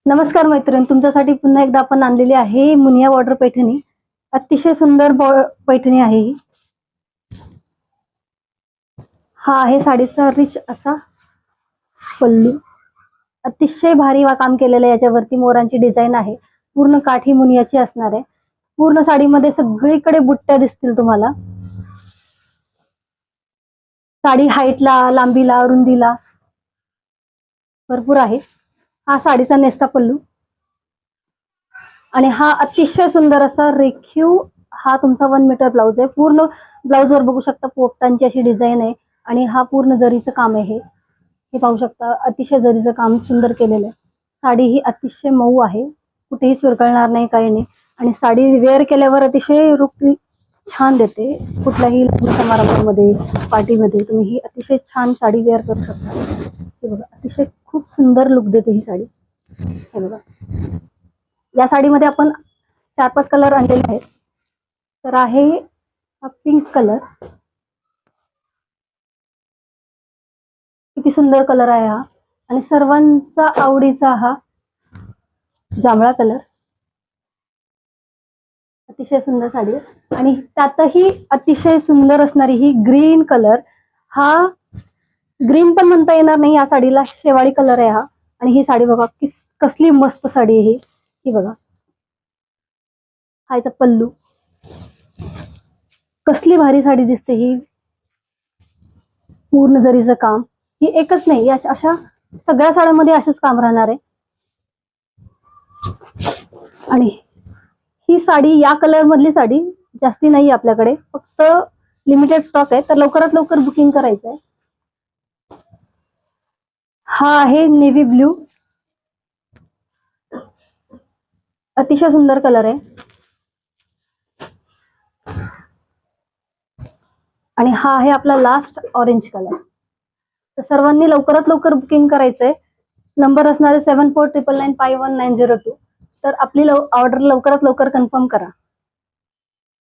नमस्कार मैत्रीण, तुमच्यासाठी पुन्हा एकदा आपण आणलेली आहे मुनिया बॉर्डर पैठणी. अतिशय सुंदर पैठणी आहे ही. हा आहे साडीचा रिच असा पल्लू. अतिशय भारी काम केलेलं आहे. याच्यावरती मोरांची डिझाईन आहे. पूर्ण काठी मुनियाची असणार आहे. पूर्ण साडीमध्ये सगळीकडे बुट्ट्या दिसतील तुम्हाला. साडी हाईटला, लांबीला, रुंदीला भरपूर आहे. हा साडीचा नेस्ता पल्लू आणि हा अतिशय सुंदर असा रेखीव हा तुमचा 1 मीटर ब्लाउज आहे. पूर्ण ब्लाउज वर बघू शकता पोपटांची अशी डिझाईन आहे आणि हा पूर्ण जरीचं काम आहे. हे पाहू शकता, अतिशय जरीचं काम सुंदर केलेलं आहे. साडी ही अतिशय मऊ आहे, कुठेही चुरकळणार नाही, काही नाही. आणि साडी वेअर केल्यावर अतिशय लुक छान देते. कुठल्याही लग्न समारंभामध्ये, पार्टीमध्ये तुम्ही ही अतिशय छान साडी वेअर करू शकता. हे बघा, अतिशय खूप सुंदर लुक देते ही साडी. हे बघा, या साडीमध्ये आपण 4-5 कलर आणलेले आहेत. तर आहे हा पिंक कलर. किती सुंदर कलर आहे हा. आणि सर्वांचा आवडीचा हा जांभळा कलर. अतिशय सुंदर साडी आहे. आणि त्यातही अतिशय सुंदर असणारी ही ग्रीन कलर. हा ग्रीन पण म्हणता येणार नाही या साडीला, शेवाळी कलर आहे हा. आणि ही साडी बघा कसली मस्त साडी आहे ही बघा. हा याचा पल्लू. कसली भारी साडी दिसते ही. पूर्ण जरीचं काम. ही एकच नाही, अशा सगळ्या साड्यांमध्ये असेच काम राहणार आहे. आणि ही साडी, या कलर मधली साडी जास्ती नाही आपल्याकडे, फक्त लिमिटेड स्टॉक आहे. तर लवकरात लवकर बुकिंग करायचं आहे. हा आहे नेव्ही ब्ल्यू. अतिशय सुंदर कलर आहे. आणि हा आहे आपला लास्ट ऑरेंज कलर. तर सर्वांनी लवकरात लवकर बुकिंग करायचंय. नंबर असणार आहे 7499951902. तर आपली ऑर्डर लवकरात लवकर कन्फर्म करा.